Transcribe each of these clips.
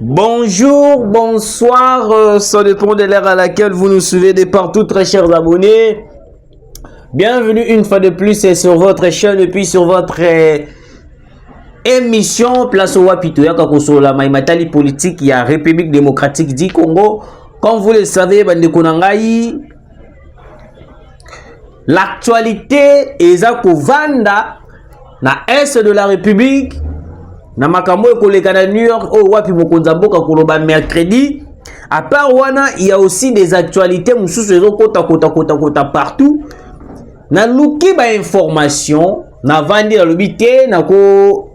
Bonjour, bonsoir, ça dépend de l'heure à laquelle vous nous suivez de partout, très chers abonnés. Bienvenue une fois de plus sur votre chaîne et puis sur votre émission Place au Wapito sur la Maïmatali politique, il y a République démocratique du Congo. Comme vous le savez, l'actualité est à Vanda, na est de la République. Na makambo ekoleka na New York o wapi mokonza mboka koloba mercredi. À part wana, il y a aussi des actualités mususu kota partout. Na luki ba information na vandi la lobité na ko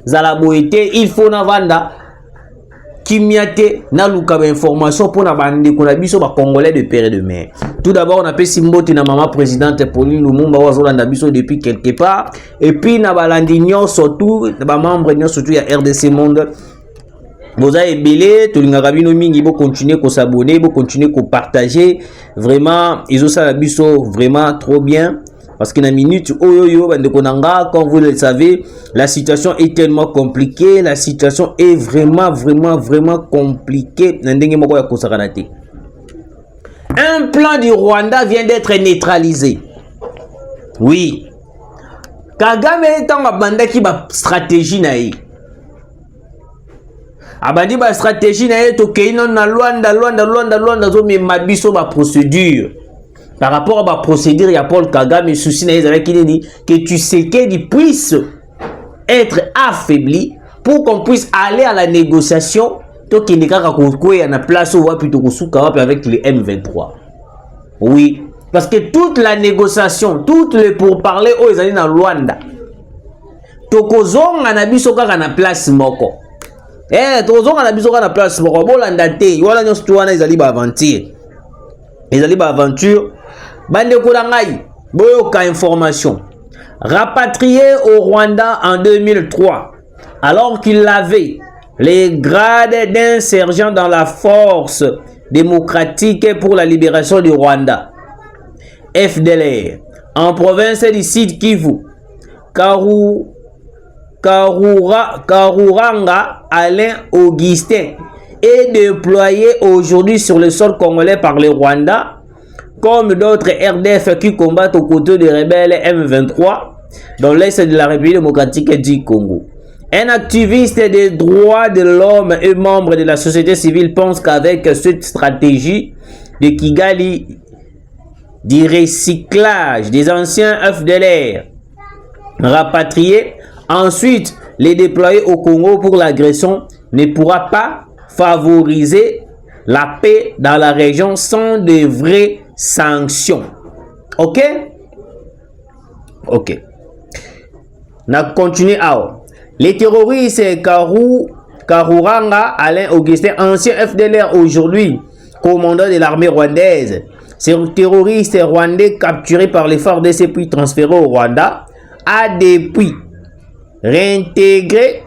zala boete il faut na vanda kimiate na luka ba information pour na bande ko na biso ba congolais de père et de mère. Tout d'abord on appelle Simbote na maman présidente Pauline Lumumba wazolanda biso depuis quelque part et puis na balandinyo surtout ba membre nyo surtout ya RDC Monde. Vous avez belé tout lingaka bino mingi bo continuer ko s'abonner, bo continuer ko partager. Vraiment ils ont ça la biso vraiment trop bien. Parce que dans la minute, comme vous le savez, la situation est tellement compliquée. La situation est vraiment compliquée. Un plan du Rwanda vient d'être neutralisé. Oui. Kagame est en banda qui ba stratégie naïe. Abandi ba stratégie naïe to keino na Luanda zo me mabiso ba procédure. Par rapport à la procédure, il y a Paul Kagame, souci qui dit que tu sais qu'il puisse être affaibli pour qu'on puisse aller à la négociation. Donc, il y a une place avec les M23. Oui, parce que toute la négociation, toutes les pourparlers, ils sont dans Luanda. Tokozong anabiso kaka na place moko. Tokozong anabiso kaka na place moko. Bolanda te, wala nyo stuwana ils allaient aventure. Ils allaient aventure. Bande Kourangaï, Boyoka information. Rapatrié au Rwanda en 2003, alors qu'il avait les grades d'un sergent dans la force démocratique pour la libération du Rwanda, FDLR, en province du Sud Kivu, Karuranga Alain Augustin est déployé aujourd'hui sur le sol congolais par le Rwanda, comme d'autres RDF qui combattent aux côtés des rebelles M23 dans l'est de la République démocratique du Congo. Un activiste des droits de l'homme et membre de la société civile pense qu'avec cette stratégie de Kigali du recyclage des anciens FDLR rapatriés, ensuite les déployer au Congo pour l'agression ne pourra pas favoriser la paix dans la région sans de vraies sanctions. Ok? Ok. On continue à les terroristes Karuranga Alain Augustin, ancien FDLR aujourd'hui, commandant de l'armée rwandaise. Ces terroristes rwandais capturés par les FARDC puis transférés au Rwanda a depuis réintégré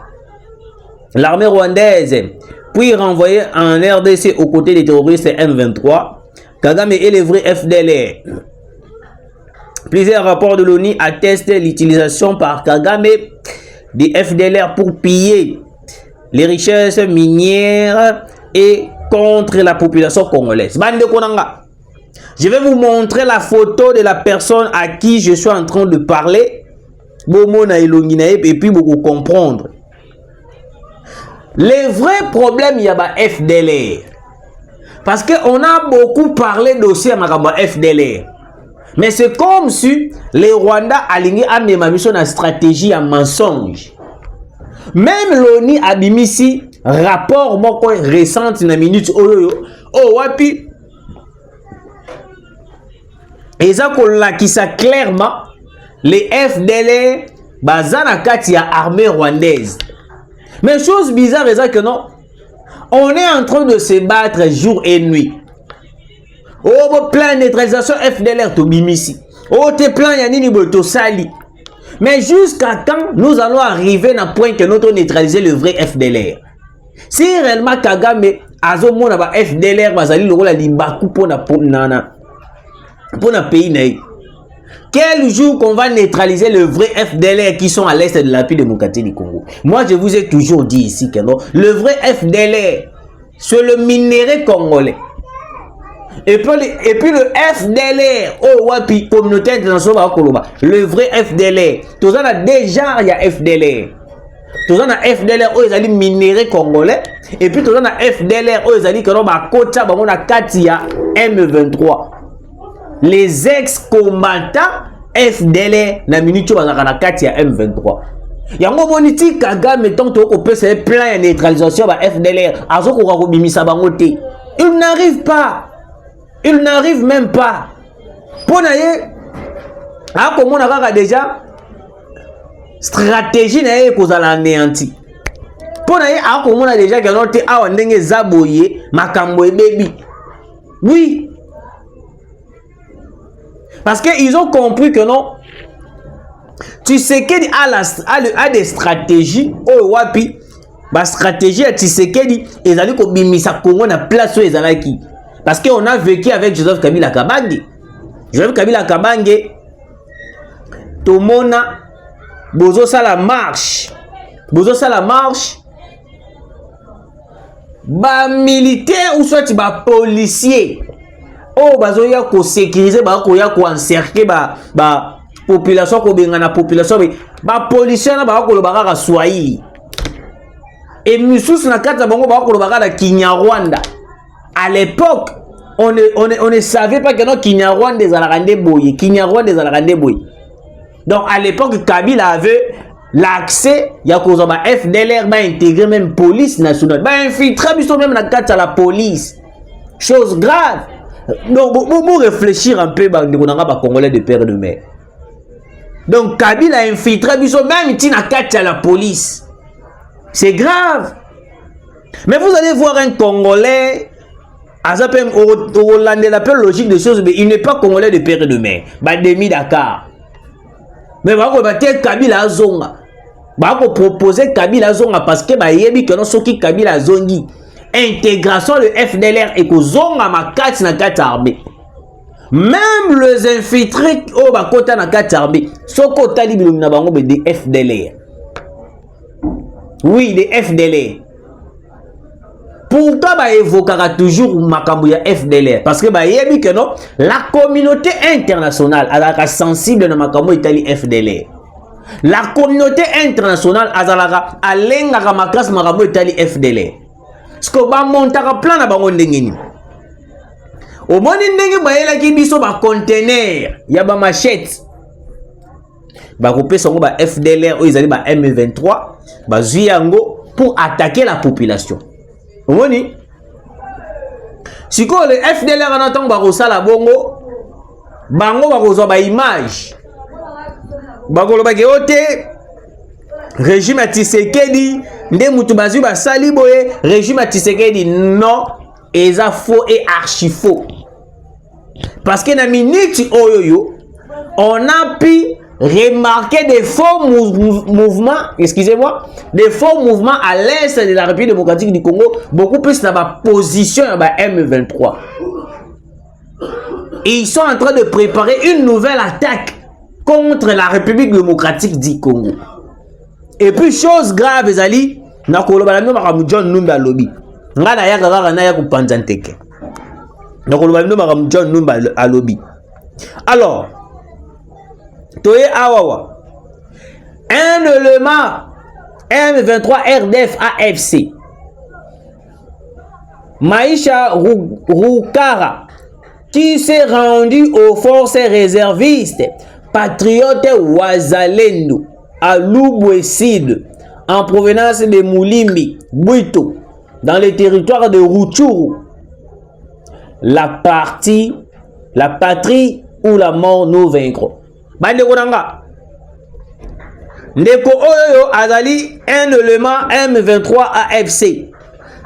l'armée rwandaise puis renvoyé en RDC aux côtés des terroristes M23. Kagame est le vrai FDLR. Plusieurs rapports de l'ONU attestent l'utilisation par Kagame des FDLR pour piller les richesses minières et contre la population congolaise. Bande Konanga, je vais vous montrer la photo de la personne à qui je suis en train de parler. Et puis vous comprendre. Les vrais problèmes, il y a des FDLR. Parce qu'on a beaucoup parlé dossier à FDLR. Mais c'est comme si les Rwandais alignaient à une stratégie à mensonge. Même l'ONU a mis ici rapport récent dans la minute wapi. Et ça qui ça clairement les FDLR bazana kati ya armée rwandaise. Mais chose bizarre c'est que non, on est en train de se battre jour et nuit. Oh, plein de neutralisation FDLR to bimisi. Oh, te plan yanini boto sali. Mais jusqu'à quand nous allons arriver à un point que nous neutraliser le vrai FDLR? Si réellement Kagame azomo na ba FDLR bazali lokola libaku pona pays naï. Quel jour qu'on va neutraliser le vrai FDLR qui sont à l'est de la République démocratique du Congo? Moi, je vous ai toujours dit ici que non, le vrai FDLR sur le minerai congolais. Et puis le FDLR, oh wapi, communauté internationale, le vrai FDLR. Tout ça, déjà, il y a FDLR. Tout ça, il y a FDLR, oh, ils allaient minerai congolais. Et puis tout ça, il y a FDLR, oh, ils allaient que l'on a côté, on a Katia M23. Les ex-combattants FDLR, na minute, on a Katia M23. Il y a un politique Kagame, mettons, qu'on peut se plein de neutralisation par FDLR. Il n'arrive pas. Il n'arrive même pas. Pour naïe, comme on a déjà stratégie naïe qu'on a anéanti. Pour naïe, comme on a déjà que l'on a un zaboye, makamboye baby. Oui. Parce qu'ils ont compris que non. Tu sais qu'il a des stratégies. Oh wapi. Ma stratégie à Tshisekedi, ils allaient comme bimisa Congo na place où ils allaient qui. Parce qu'on a vécu avec Joseph Kabila Kabange. Joseph Kabila Kabange, tout le monde a besoin de la marche. Besoin de la marche. Ba militaire ou soit ba policier. Oh, besoin de sécuriser, besoin de encercler ba population, na population. Ba policier na ba ko lobaka Swahili. Et Moussous na kata bango ba ko lobaka na Kinyarwanda. À l'époque, on ne savait pas que non Kinyarwanda des Alarandé Boye. Kinyarwanda des Alarandé Boye. Donc à l'époque, Kabila avait l'accès, il y a cause de FDLR, bah intégrer même police nationale, bah infiltrer même dans la police. Chose grave. Donc pour réfléchir un peu, bah on a pas Congolais de père et de mère. Donc Kabila a infiltré même dans la police. C'est grave. Mais vous allez voir un Congolais. Hollandais, la plus logique des choses, mais il n'est pas congolais de père et de mère. Bah, demi Dakar. Mais bah, Kabila Zonga. Bah, proposer Kabila Zonga parce que bah, yebi que non soki Kabila Zongi. Intégration de FDLR et que Zonga ma 4 na 4 armées. Même les infiltrés au bah kota na 4 armées. Soko tali bilumina bango des FDLR. Oui, des FDLR. Pourquoi bah évoquera toujours Makambuya FDLR? Parce que bah yebi que non, la communauté internationale a sensible dans Makambo Italie FDLR. La communauté internationale a alenga makas Makambo Italie FDLR. Ce que bah montara plan na bango ndengeni. Au moni ndenge bah yela ki biso ba conteneur, ya ba machette. Ba couper son ba FDLR ou ils allaient ba M23, ba zuyango pour attaquer la population. Omoni siko le FDLR en attend ba kosala bongo bango ba kozwa ba image ba koloba ke ote régime à Tshisekedi nde mutu bazu ba sali boye régime à Tshisekedi non eza faux et archi faux parce que na minute oyoyo on a pu remarquer des faux mouvements, excusez-moi, des faux mouvements à l'est de la République démocratique du Congo, beaucoup plus dans ma position à M23. Et ils sont en train de préparer une nouvelle attaque contre la République démocratique du Congo. Et puis, chose grave, Zali, na kolobalami makamu John Numba lobby. Ngana ya kaka na ya kupanzanteke. Na kolobalami makamu John Numba à lobby. Alors, Toye Awawa, un élément M23 RDF AFC, Maïcha Roukara, qui s'est rendu aux forces réservistes, patriotes Wazalendo, à Lubwesid, en provenance de Moulimbi, Bouito, dans le territoire de Rutshuru. La patrie ou la mort nous vaincront. Bandeko nanga ndeko oyo azali un élément M23 AFC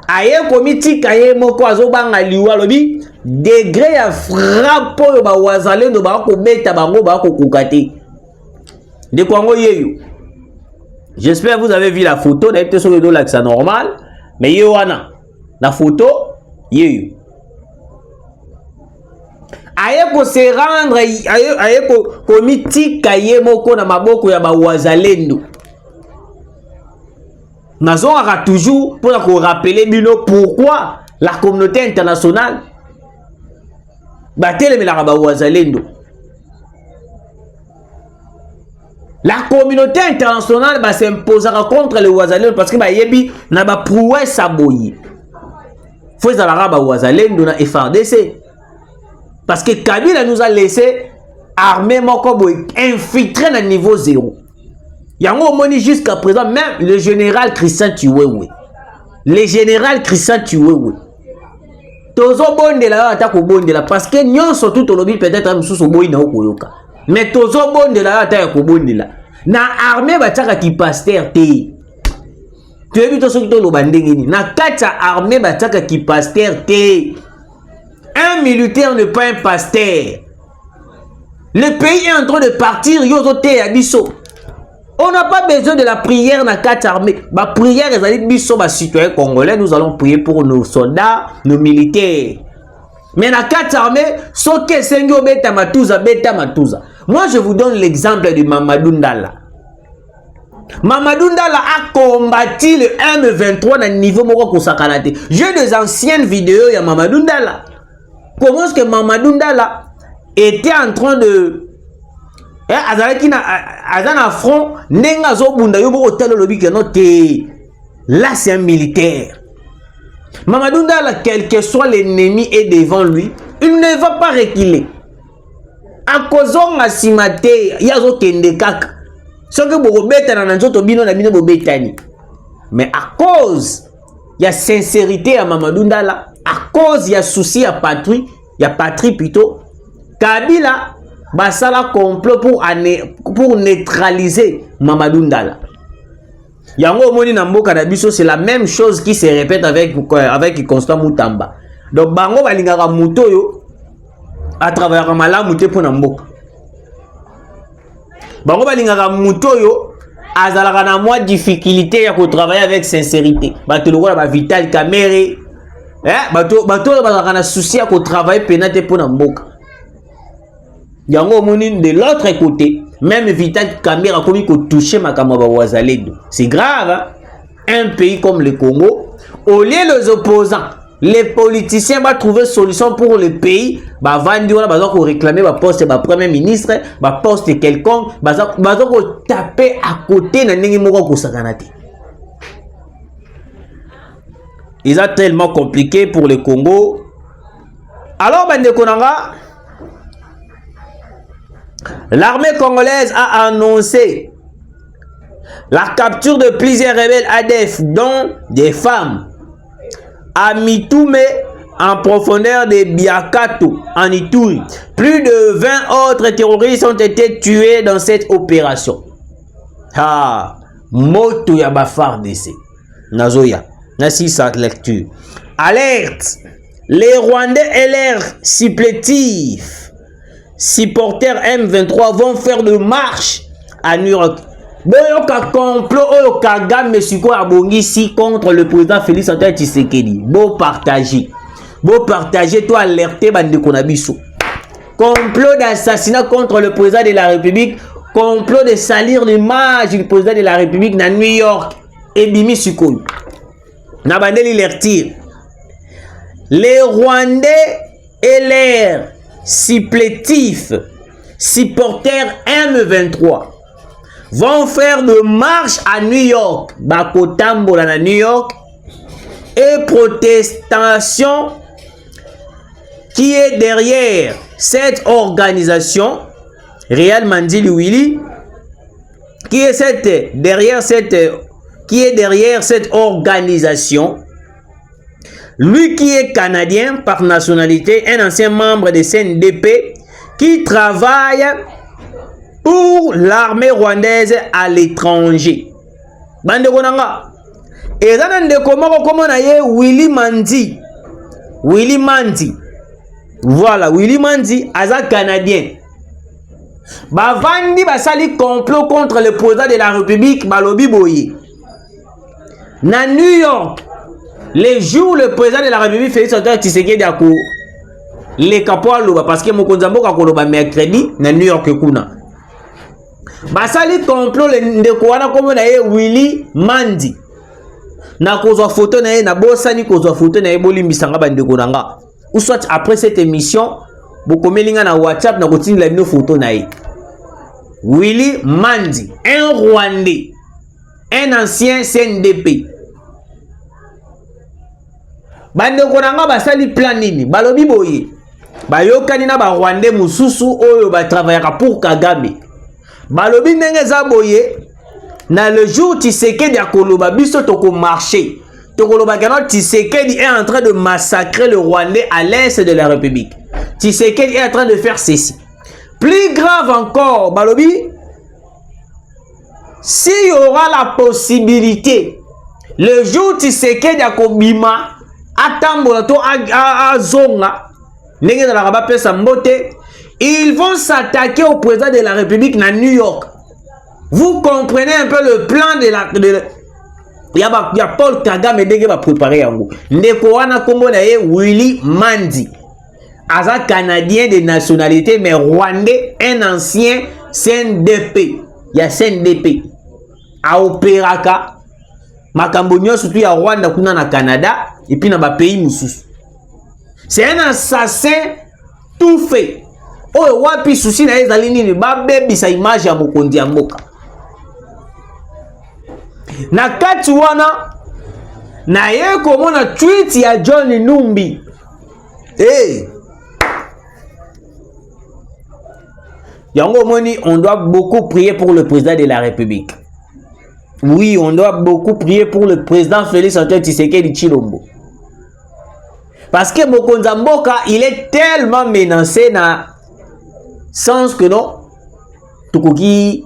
aye komiti kaye moko azobanga liwa lobi degré ya frappe oyo ba wazalendo ba ko beta bango ba ko kokate ndeko ngo yeyo. J'espère que vous avez vu la photo d'ailleurs sur le dos là que c'est normal mais yeyo wana la photo yeyo aye ko se rendre aye ko komiti kaye moko na maboko ya ba wazalendo Nazon a toujours pour rappeler bino pourquoi la communauté internationale batele melaka ba wazalendo. La communauté internationale s'imposera contre les wazalendo parce que ba yebi na ba prouesse aboyi. Faut ezalaka ba wazalendo na FARDC. Parce que Kabila nous a laissé armée moko boy infiltré na niveau 0. Yango moni jusqu'à présent même le général Christian Chiwewe. Le général Christian Chiwewe. Tozo bondela ata ko bondela parce que nyonso tout olobi peut-être mususu boyi na okoyoka. Mais tozo bondela ata ko bondela. Na armée bataka ki pasteur te. Tu es plutôt ce que lo bandengini. Na kata armée bataka ki pasteur te. Un militaire n'est pas un pasteur. Le pays est en train de partir yozo te abiso. On n'a pas besoin de la prière dans quatre armées. Ma prière est allée biso ma citoyens congolais, nous allons prier pour nos soldats, nos militaires. Mais dans quatre armées, soke sengo beta matuza. Moi je vous donne l'exemple de Mamadou Ndala. Mamadou Ndala a combattu le M23 dans le niveau moko kosakanate. J'ai des anciennes vidéos ya Mamadou Ndala. Comment est-ce que Mamadou Ndala était en train de azalaki na azana front nenga zo bunda yo boko telo lobi que non te là c'est un militaire. Mamadou Ndala quel que soit l'ennemi est devant lui, il ne va pas reculer. A cause on a simate yazo kende kaka. Ce que boko beta na nzoto bino na bino bo betani. Mais à cause il y a sincérité à Mamadou Ndala, à cause il y a souci à patrie, il y a patrie plutôt. Kabila basala complot pour neutraliser Mamadou Ndala. Yango moni na mboka na biso c'est la même chose qui se répète avec Constant Mutamba. Donc bango balingaka muto yo à travers malamu te pour na mboka. Bango balingaka muto yo azalaka na moi difficulté ya ko travailler avec sincérité. Bato lokola ba Vital Kamerhe bato bazalaka na souci ya ko travailler penate pour na mboka. Yango moni de l'autre côté, même Vital Kamerhe a commis que toucher Makamaba Wazalendo. C'est grave, hein? Un pays comme le Congo, au lieu les opposants, les politiciens vont trouver solution pour le pays, bah vendre on va réclamer bah poste bah premier ministre, bah poste quelconque, bah taper à côté na ndenge moko kosakanate. Ils sont tellement compliqué pour le Congo. Alors bande konanga, l'armée congolaise a annoncé la capture de plusieurs rebelles ADF, dont des femmes, à Mitoumé, en profondeur de Biakato, en Ituri. Plus de 20 autres terroristes ont été tués dans cette opération. Ah, moto ya ba FARDC. Nazoya, nasi sa lecture. Alerte, les Rwandais et leurs supplétifs supporters M23 vont faire de marche à New York. Boyoka complot oyo Kagame siko abongisi contre le président Félix Antoine Tshisekedi. Beau partager. Beau partager, toi alerter bande konabiso. Complot d'assassinat contre le président de la République, complot de salir l'image du président de la République dans New York et bimi siko. Na bande l'alertir. Les Rwandais et leurs supplétifs supporters M23 vont faire de marche à New York, Bakotambola à New York, et protestation qui est derrière cette organisation, Real Mandili Willy, qui est derrière cette organisation. Lui qui est canadien par nationalité, un ancien membre de CNDP qui travaille pour l'armée rwandaise à l'étranger. Bande konanga. Et ça de comment naye Willy Mandi. Willy Mandi. Voilà, Willy Mandi, aza canadien. Bavandi basali complot contre le président de la République Balobi Boye. Na New York, les jours le président de la République Félix Antoine Tshisekedi ako les kapoalo parce que mokonzambo kakoloba mercredi na New York kuna. Basali complot le ndeko wana komo na ye Willy Mandi. na kozwa photo na ye na bosani kozwa photo na ye bolimbisanga bandeko na nga ou soit après cette émission bokomelinga na WhatsApp na kotindela bino photo na ye. Willy Mandi, un Rwandais, un ancien CNDP. Bandeko na nga basali plan nini balobi boye bayokani na ba Rwandais mususu oyo ba travaillera pour Kagame. Balobi ndenge za boye na le jour Tshisekedi ya koloba biso toko marché. Tokoloba kano Tshisekedi est en train de massacrer le Rwandais à l'est de la République. Tshisekedi est en train de faire ceci. Plus grave encore, balobi, s'il y aura la possibilité, le jour Tshisekedi ya kobima atambola to azonga ndenge na la pesa mbote, ils vont s'attaquer au président de la République na New York. Vous comprenez un peu le plan de la il y a Paul Kagame ndenge va préparer yango. Ndeko wana kombo na ye Willy Mandi. Aza canadien de nationalité mais rwandais, un ancien CNDP. Il y a CNDP. A opéraka makambo nyonso tu ya Rwanda kuna na Canada et puis na ba pays mususu. C'est un assassin tout fait. Oyo wapi susi na ezali nini ba bebisa image ya mokonzi ya mboka. Na kati wana na ye komona tweet ya John Numbi. Yango moni, on doit beaucoup prier pour le président de la République. Oui, on doit beaucoup prier pour le président Félix Antoine Tshisekedi Tshilombo. Parce que Mokonza Mboka, il est tellement menacé na sens que non tukoki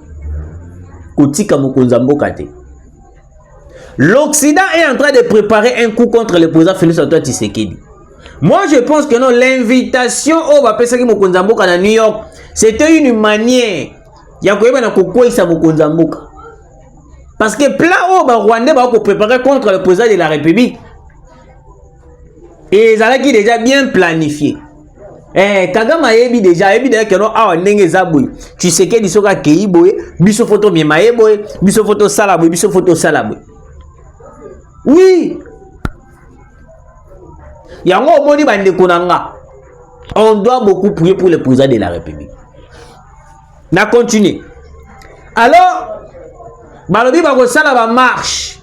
kotika Mokonza Mboka te. L'Occident est en train de préparer un coup contre le président Félix Antoine Tshisekedi. Moi, je pense que non, l'invitation au Bapesaki Mokonza Mboka na New York, c'était une manière ya koyeba na kokwisa Mokonza Mboka. Parce que plan au Rwandais va préparer contre le président de la République. Et ça qui déjà bien planifié. Kagame yebi déjà que non ah ndenge zaboy. Tu sais que disoka keiboy, biso photo miemaye boy, biso photo salaboy, biso photo salaboy. Oui. Yango moni bande konanga. On doit beaucoup prier pour le président de la République. Na continuer. Alors, balobi bako sala ba marche.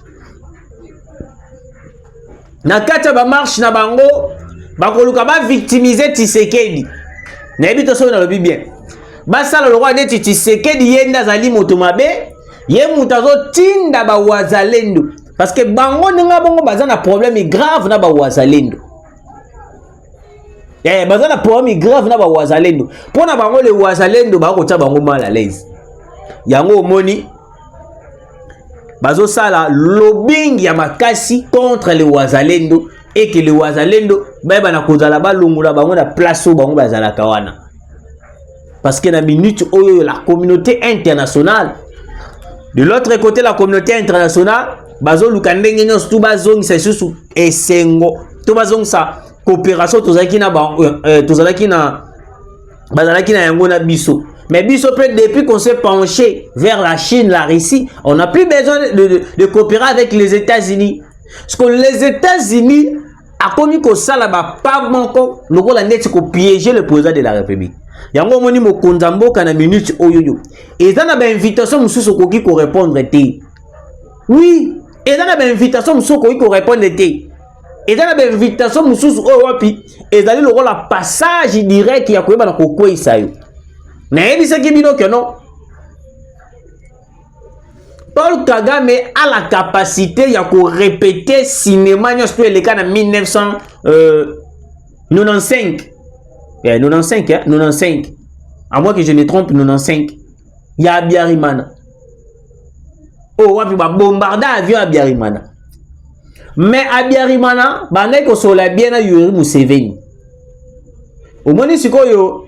Na kata ba marche na bango bako luka ba victimiser Tshisekedi. Na ebi to so na lobi bien. Ba sala lo roi neti Tshisekedi yenda zali moto mabe, ye mutazo tinda ba wazalendo parce que bango ninga bango bazana problème grave na ba wazalendo. Bazana problème grave na ba wazalendo. Pona bango le wazalendo ba ko tsa bango mal à l'aise. Yango moni bazo sala lobbying ya makasi contre les wazalendo et que les wazalendo ba na kozala ba longula bango na place o bango bazala kawana. Parce que na minute oyo la communauté internationale, de l'autre côté la communauté internationale bazo lukandenge nyos tu bazong sa susu esengo tu bazong sa coopération tozalaki na tozalaki na bazalaki na yango na biso. Mais biso peut depuis qu'on s'est penché vers la Chine, la Russie, on n'a plus besoin de coopérer avec les États-Unis. Parce que les États-Unis a commis que ça là-bas pas manquant le rôle net ko piéger le président de la République. Yango moni mo konzambo kana minute oyoyo. Et ça na ba invitation mususu koki ko répondre té. Oui, et ça na ba invitation mususu koki ko répondre té. Et ça na ba invitation mususu o wapi et ça le rôle la passage direct ya koyeba na kokwisa yo. Mais il dit que non. Paul Kagame a la capacité de répéter cinéma le cas en 1995. 95. À moins que je me trompe, 95. Il y a Abiyarimana. Oh, wapi ba bombarder avion Abiyarimana. Mais Abiyarimana, ba ngai ko sola bien na Yoweri Museveni. Au moins sikoyo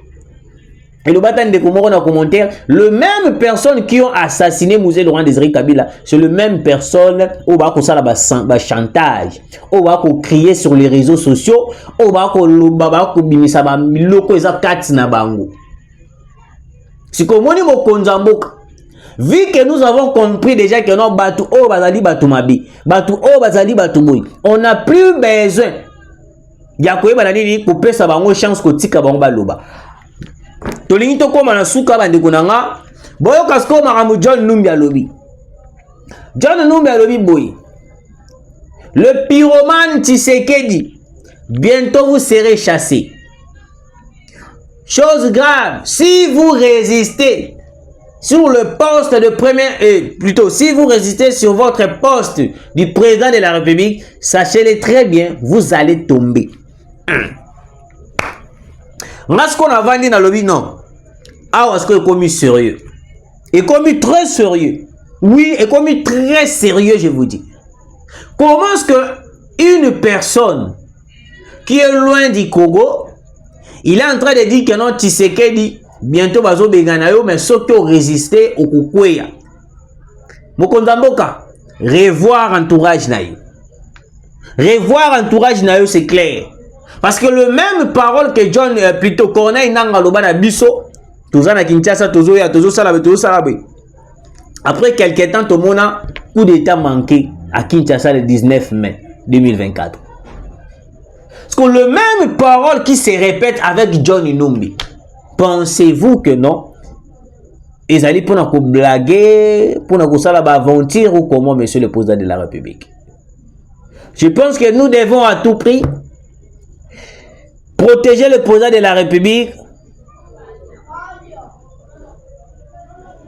et le bâton de Komoro dans commentaire, le même personne qui ont assassiné Mouzé Laurent Désiré Kabila, c'est le même personne au bas ça là chantage, au bas crier sur les réseaux sociaux, au bas ko bimisa ba miloko eza kati na bango. Si komoni mo konzamboka, vu que nous avons compris déjà que non batu o bazali batu mabi, batu o bazali batu boy, on n'a plus besoin ya koyeba na nini kopesa bango chance kotika bango baloba. Tolingi to koma na suka bandeko nanga boyo kasko makamu John Numbi alobi. John Numbi alobi boy. Le pyromane Tshisekedi, bientôt vous serez chassé. Chose grave, si vous résistez sur le poste de premier, plutôt si vous résistez sur votre poste du président de la République, sachez-le très bien, vous allez tomber. Est-ce qu'on a vendu dans le lobby? Non. Ah, est-ce qu'on est commis sérieux? Et commis très sérieux. Oui, et commis très sérieux, je vous dis. Comment est-ce que une personne qui est loin du Congo, il est en train de dire que non, Tshisekedi, bientôt bazo beganayo, mais surtout résister au Kukweya. Mokondamboka, revoir entourage nayo. Revoir entourage nayo, c'est clair. Parce que le même parole que John, plutôt Corneille Nangaloba na biso, Tozana Kinshasa, Tozoya, Tozo Salabe, Tozo Salabe. Après quelques temps, tout le monde a coup d'état manqué à Kinshasa le 19 mai 2024. Parce que le même parole qui se répète avec John Numbi. Pensez-vous que non? Ils allaient pour nous blaguer, pour nous faire aventure ou comment, monsieur le président de la République? Je pense que nous devons à tout prix protéger le président de la République.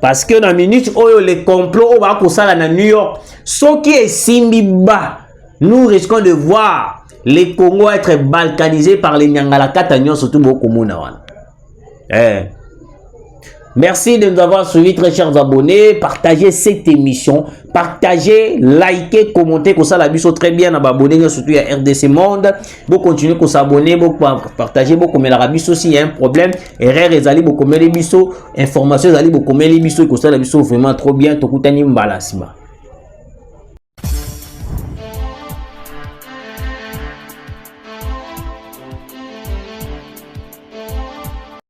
Parce que dans la minute où les complots va à New York, ce qui est Simbiba, nous risquons de voir les Congos être balkanisés par les Nyangala Katagnon, surtout beaucoup de monde. Merci de nous avoir suivis, très chers abonnés. Partagez cette émission, partagez, likez, commentez, comme ça la biso très bien à abonner, surtout à RDC Monde. Vous continuez à s'abonner, vous partagez, vous comme la biso s'il y a un problème, erreur les allez, vous comme les biso, informations allez, vous comme les biso, comme ça la biso vraiment trop bien, tout coûte mbala sima.